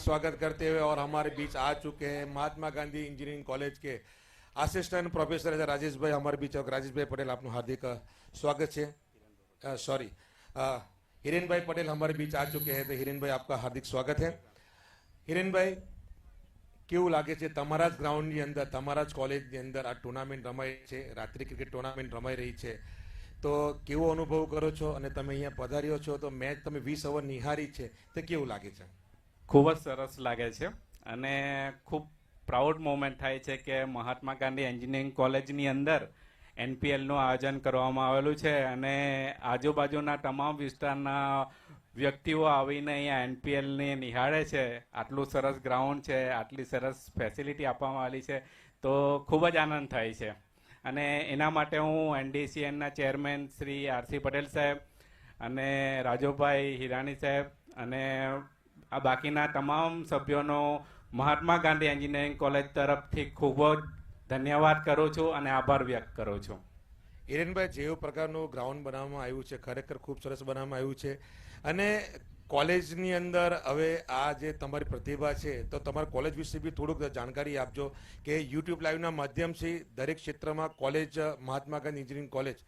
स्वागत करते हुए और हमारे बीच आ चुके हैं महात्मा गांधी इंजीनियरिंग कॉलेज के असिस्टेंट प्रोफेसर है राजेश भाई हमारे बीच। राजेश भाई पटेल आपનું हार्दिक स्वागत है। सॉरी, हिरेन भाई पटेल हमारे बीच आ चुके हैं, तो हिरेन भाई आपका हार्दिक स्वागत है। हिरेन भाई, કેવું લાગે છે તમારા જ ગ્રાઉન્ડની અંદર, તમારા જ કોલેજની અંદર આ ટુર્નામેન્ટ રમાઈ છે, રાત્રિ ક્રિકેટ ટુર્નામેન્ટ રમાઈ રહી છે, તો કેવો અનુભવ કરો છો? અને તમે અહીંયા પધાર્યો છો તો મેચ તમે 20 ઓવર નિહાળી છે, તો કેવું લાગે છે? ખૂબ જ સરસ લાગે છે અને ખૂબ પ્રાઉડ મોમેન્ટ થાય છે કે મહાત્મા ગાંધી એન્જિનિયરિંગ કોલેજની અંદર એનપીએલનું આયોજન કરવામાં આવેલું છે અને આજુબાજુના તમામ વિસ્તારના વ્યક્તિઓ આવીને અહીંયા એનપીએલને નિહાળે છે। આટલું સરસ ગ્રાઉન્ડ છે, આટલી સરસ ફેસિલિટી આપવામાં આવેલી છે, તો ખૂબ જ આનંદ થાય છે અને એના માટે હું એનડીસીએનના ચેરમેન શ્રી આરસી પટેલ સાહેબ અને રાજુભાઈ હિરાણી સાહેબ અને આ બાકીના તમામ સભ્યોનો મહાત્મા ગાંધી એન્જિનિયરિંગ કોલેજ તરફથી ખૂબ જ ધન્યવાદ કરું છું અને આભાર વ્યક્ત કરું છું। હિરેનભાઈ, જેવું પ્રકારનું ગ્રાઉન્ડ બનાવવામાં આવ્યું છે ખરેખર ખૂબ સરસ બનાવવામાં આવ્યું છે અને કોલેજની અંદર હવે આ જે તમારી પ્રતિભા છે તો તમારા કોલેજ વિશે બી થોડુંક જાણકારી આપજો કે યુટ્યુબ લાઈવના માધ્યમથી દરેક ક્ષેત્રમાં કોલેજ મહાત્મા ગાંધી એન્જિનિયરિંગ કોલેજ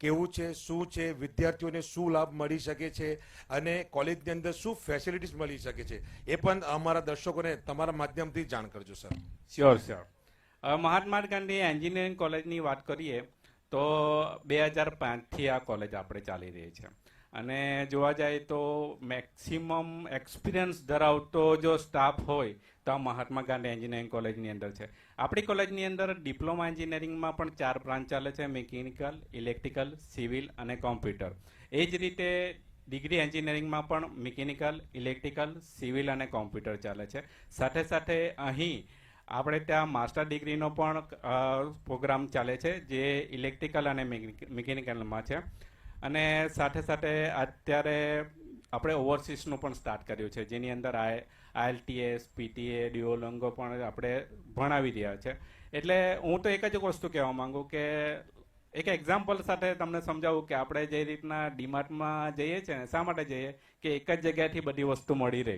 કેવું છે, શું છે, વિદ્યાર્થીઓને શું લાભ મળી શકે છે અને કોલેજની અંદર શું ફેસિલિટીઝ મળી શકે છે, એ પણ અમારા દર્શકોને તમારા માધ્યમથી જાણ કરજો sir. Sure sure. Mahatma Gandhi engineering કોલેજની વાત કરીએ તો 2005થી આ કોલેજ આપણે ચાલી રહી છે અને જોવા જાય તો મેક્સિમમ એક્સપિરિયન્સ ધરાવતો જો સ્ટાફ હોય તો આ મહાત્મા ગાંધી એન્જિનિયરિંગ કોલેજની અંદર છે। આપણી કોલેજની અંદર ડિપ્લોમા એન્જિનિયરિંગમાં પણ 4 બ્રાન્ચ ચાલે છે, મિકેનિકલ, ઇલેક્ટ્રિકલ, સિવિલ અને કોમ્પ્યુટર। એ જ રીતે ડિગ્રી એન્જિનિયરિંગમાં પણ મિકેનિકલ, ઇલેક્ટ્રિકલ, સિવિલ અને કોમ્પ્યુટર ચાલે છે। સાથે સાથે અહીં આપણે ત્યાં માસ્ટર ડિગ્રીનો પણ પ્રોગ્રામ ચાલે છે જે ઇલેક્ટ્રિકલ અને મિકેનિકલમાં છે અને સાથે સાથે અત્યારે આપણે ઓવરસીસનું પણ સ્ટાર્ટ કર્યું છે જેની અંદર આઈએલટીએસ, પીટીએ, ડ્યુઓલિંગો પણ આપણે ભણાવી રહ્યા છે। એટલે હું તો એક જ વસ્તુ કહેવા માંગુ કે એક એક્ઝામ્પલ સાથે તમને સમજાવું કે આપણે જે રીતના ડીમાર્ટમાં જઈએ છીએ ને, શા માટે જઈએ કે એક જ જગ્યાએથી બધી વસ્તુ મળી રહે,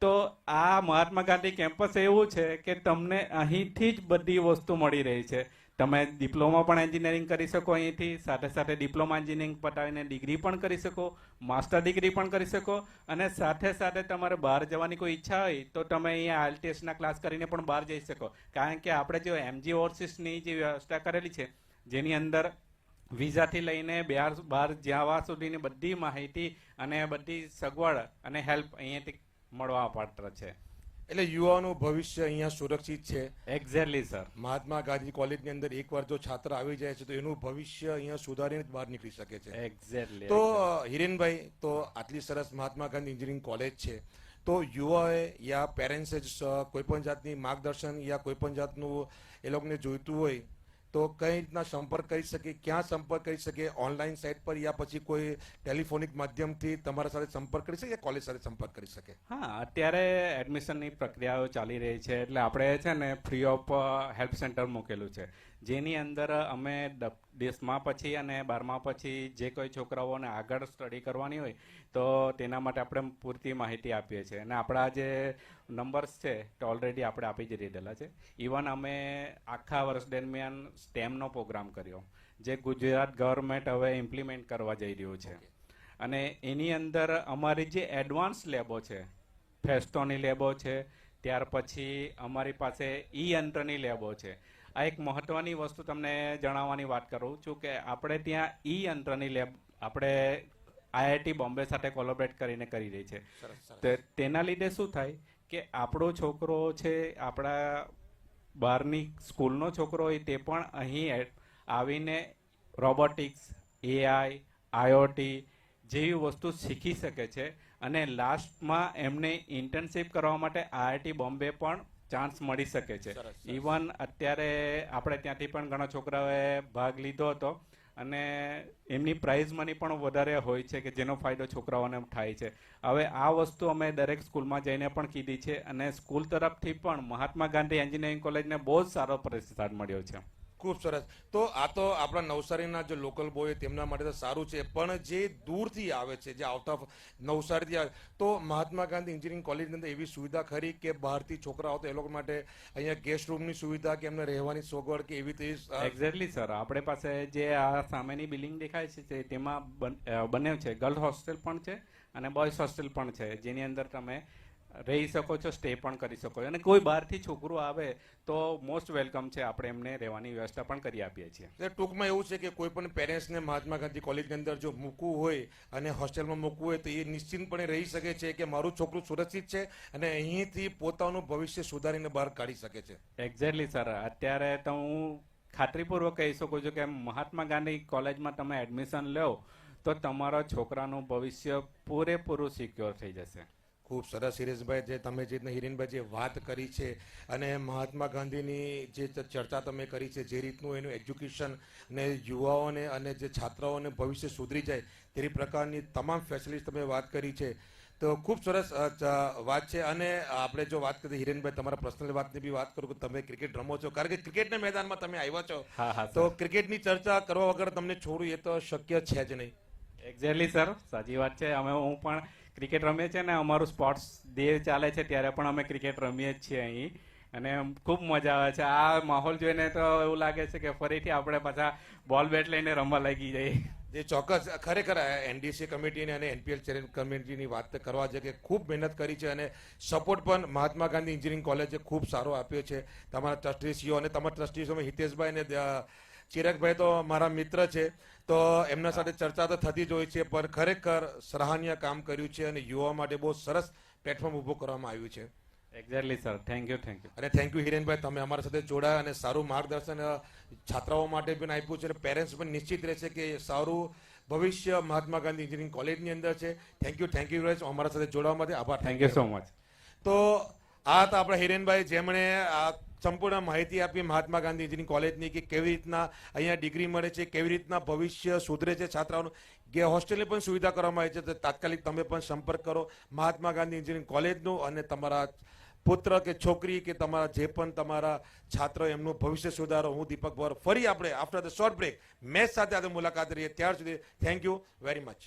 તો આ મહાત્મા ગાંધી કેમ્પસ એવું છે કે તમને અહીંથી જ બધી વસ્તુ મળી રહી છે। તમે ડિપ્લોમા પણ એન્જિનિયરિંગ કરી શકો અહીંથી, સાથે સાથે ડિપ્લોમા એન્જિનિયરિંગ પતાવીને ડિગ્રી પણ કરી શકો, માસ્ટર ડિગ્રી પણ કરી શકો અને સાથે સાથે તમારે બહાર જવાની કોઈ ઈચ્છા હોય તો તમે અહીંયા આઈએલટીએસના ક્લાસ કરીને પણ બહાર જઈ શકો। કારણ કે આપણે જો એમજી ઓવરસીસની જે વ્યવસ્થા કરેલી છે જેની અંદર વિઝાથી લઈને બહાર જવા સુધીની બધી માહિતી અને બધી સગવડ અને હેલ્પ અહીંયાથી મળવા પાત્ર છે। એટલે યુવાનું ભવિષ્ય અહીંયા સુરક્ષિત છે। Exactly sir. મહાત્મા ગાંધી કોલેજની અંદર એકવાર જો છાત્ર આવી જાય છે તો એનું ભવિષ્ય અહીંયા સુધારીને જ બહાર નીકળી શકે છે। એક્ઝેક્ટલી। તો હિરેનભાઈ, તો આટલી સરસ મહાત્મા ગાંધી એન્જિનિયરિંગ કોલેજ છે તો યુવાએ યા પેરેન્ટ્સે કોઈ પણ જાતની માર્ગદર્શન યા કોઈ પણ જાતનું એ લોકોને જોઈતું હોય તો કઈ રીતના સંપર્ક કરી શકે, ક્યાં સંપર્ક કરી શકે? ઓનલાઈન સાઇટ પર યા પછી કોઈ ટેલિફોનિક માધ્યમથી તમારા સાથે સંપર્ક કરી શકે, કોલેજ સાથે સંપર્ક કરી શકે? હા, અત્યારે એડમિશનની પ્રક્રિયાઓ ચાલી રહી છે એટલે આપણે છે ને ફ્રી ઓફ હેલ્પ સેન્ટર મૂકેલું છે જેની અંદર અમે 10મા પછી અને 12મા પછી જે કોઈ છોકરાઓને આગળ સ્ટડી કરવાની હોય તો તેના માટે આપણે પૂરતી માહિતી આપીએ છીએ અને આપણા જે નંબર્સ છે તે ઓલરેડી આપણે આપી જ દીધેલા છે। ઇવન અમે આખા વર્ષ દરમિયાન સ્ટેમનો પ્રોગ્રામ કર્યો જે ગુજરાત ગવર્મેન્ટ હવે ઇમ્પ્લિમેન્ટ કરવા જઈ રહ્યું છે અને એની અંદર અમારી જે એડવાન્સ લેબો છે, ફેસ્ટોની લેબો છે, ત્યાર પછી અમારી પાસે ઈ યંત્રની લેબો છે। આ એક મહત્વની વસ્તુ તમને જણાવવાની વાત કરું છું કે આપણે ત્યાં ઈ યંત્રની લેબ આપણે આઈઆઈટી બોમ્બે સાથે કોલેબોરેટ કરીને કરી રહી છે। તેના લીધે શું થાય કે આપણો છોકરો છે, આપણા બહારની સ્કૂલનો છોકરો હોય તે પણ અહીં આવીને રોબોટિક્સ, એઆઈ, આઈઓટી જેવી વસ્તુ શીખી શકે છે અને લાસ્ટમાં એમને ઇન્ટર્નશિપ કરવા માટે આઈઆઈટી બોમ્બે પણ ચાન્સ મળી શકે છે। ઇવન અત્યારે આપણે ત્યાંથી પણ ઘણા છોકરાઓએ ભાગ લીધો હતો અને એમની પ્રાઇઝ મની પણ વધારે હોય છે કે જેનો ફાયદો છોકરાઓને થાય છે। હવે આ વસ્તુ અમે દરેક સ્કૂલમાં જઈને પણ કીધી છે અને સ્કૂલ તરફથી પણ મહાત્મા ગાંધી એન્જિનિયરિંગ કોલેજને બહુ જ સારો પ્રતિસાદ મળ્યો છે। ખૂબ સરસ. તો આ તો આપણા નવસારીના જે લોકલ બોય તેમના માટે તો સારું છે, પણ જે દૂરથી આવે છે, જે આઉટ ઓફ નવસારીથી આવે, તો મહાત્મા ગાંધી એન્જિનિયરિંગ કોલેજની અંદર એવી સુવિધા ખરી કે બહારથી છોકરા આવતા એ લોકો માટે અહીંયા ગેસ્ટ રૂમની સુવિધા કે એમને રહેવાની સગવડ કે એવી રીતે એક્ઝેક્ટલી સર, આપણે પાસે જે આ સામેની બિલ્ડિંગ દેખાય છે તેમાં બંને છે, ગર્લ્સ હોસ્ટેલ પણ છે અને બોયઝ હોસ્ટેલ પણ છે, જેની અંદર તમે રહી શકો છો, સ્ટે પણ કરી શકો છો, અને કોઈ બહારથી છોકરું આવે તો મોસ્ટ વેલકમ છે, આપણે એમને રહેવાની વ્યવસ્થા પણ કરી આપીએ છીએ. એટલે ટૂંકમાં એવું છે કે કોઈ પણ પેરેન્ટ્સને મહાત્મા ગાંધી કોલેજની અંદર જો મૂકવું હોય અને હોસ્ટેલમાં મૂકવું હોય તો એ નિશ્ચિંતપણે રહી શકે છે કે મારું છોકરું સુરક્ષિત છે અને અહીંથી પોતાનું ભવિષ્ય સુધારીને બહાર કાઢી શકે છે. એક્ઝેક્ટલી સર, અત્યારે તો હું ખાતરીપૂર્વક કહી શકું છું કે મહાત્મા ગાંધી કોલેજમાં તમે એડમિશન લો તો તમારા છોકરાનું ભવિષ્ય પૂરેપૂરું સિક્યોર થઈ જશે. ખૂબ સરસ હિરેશભાઈ, જે તમે જે હિરેનભાઈ જે વાત કરી છે અને મહાત્મા ગાંધીની જે ચર્ચા તમે કરી છે, જે રીતનું એનું એજ્યુકેશન ને યુવાઓને અને જે છાત્રાઓને ભવિષ્ય સુધરી જાય તેવી પ્રકારની તમામ ફેસિલિટી તમે વાત કરી છે, તો ખૂબ સરસ વાત છે. અને આપણે જો વાત કરીએ હિરેનભાઈ, તમારા પર્સનલ વાતની બી વાત કરું કે તમે ક્રિકેટ રમો છો, કારણ કે ક્રિકેટના મેદાનમાં તમે આવ્યા છો, તો ક્રિકેટની ચર્ચા કરવા વગર તમને છોડવું એ તો શક્ય છે જ નહીં. એક્ઝેક્ટલી સર, સાચી વાત છે. હું પણ ક્રિકેટ રમીએ છીએ ને અમારું સ્પોર્ટ્સ ડે ચાલે છે ત્યારે પણ અમે ક્રિકેટ રમીએ જ છીએ અહીં, અને ખૂબ મજા આવે છે. આ માહોલ જોઈને તો એવું લાગે છે કે ફરીથી આપણે પાછા બોલ બેટ લઈને રમવા લાગી જઈએ. જે ચોક્કસ ખરેખર એનડીસી કમિટીની અને એનપીએલ ચેરિટેબલ કમિટીની વાત કરવા છે કે ખૂબ મહેનત કરી છે અને સપોર્ટ પણ મહાત્મા ગાંધી એન્જિનિયરિંગ કોલેજે ખૂબ સારો આપ્યો છે. તમારા ટ્રસ્ટીસીઓ અને તમારા ટ્રસ્ટીસીઓમાં હિતેશભાઈ અને ચિરાગભાઈ તો મારા મિત્ર છે, તો એમના સાથે ચર્ચા તો થતી જ હોય છે, પણ ખરેખર સરાહનીય કામ કર્યું છે અને યુવા માટે બહુ સરસ પ્લેટફોર્મ ઊભું કરવામાં આવ્યું છે. Exactly sir, thank you. અને થેન્ક યુ હિરેનભાઈ, તમે અમારા સાથે જોડાયા અને સારું માર્ગદર્શન છાત્રાઓ માટે પણ આપ્યું છે અને પેરેન્ટ્સ પણ નિશ્ચિત રહેશે કે સારું ભવિષ્ય મહાત્મા ગાંધી એન્જિનિયરિંગ કોલેજની અંદર છે. થેન્ક યુ અમારા સાથે જોડાવા માટે. આભાર. Thank you so much. તો આ હતા આપણા હિરેનભાઈ, જેમણે સંપૂર્ણ માહિતી આપી મહાત્મા ગાંધી એન્જિનિયરિંગ કોલેજની કે કેવી રીતના અહીંયા ડિગ્રી મળે છે, કેવી રીતના ભવિષ્ય સુધરે છે છાત્રાઓનું. હોસ્ટેલની પણ સુવિધા કરવામાં આવી છે, તો તાત્કાલિક તમે પણ સંપર્ક કરો મહાત્મા ગાંધી એન્જિનિયરિંગ કોલેજનું અને તમારા પુત્ર કે છોકરી કે તમારા જે પણ તમારા છાત્ર એમનું ભવિષ્ય સુધારો. હું દીપક ભર, ફરી આપણે after the short break match સાથે મુલાકાત રહીએ. ત્યાર સુધી થેન્ક યુ વેરી મચ.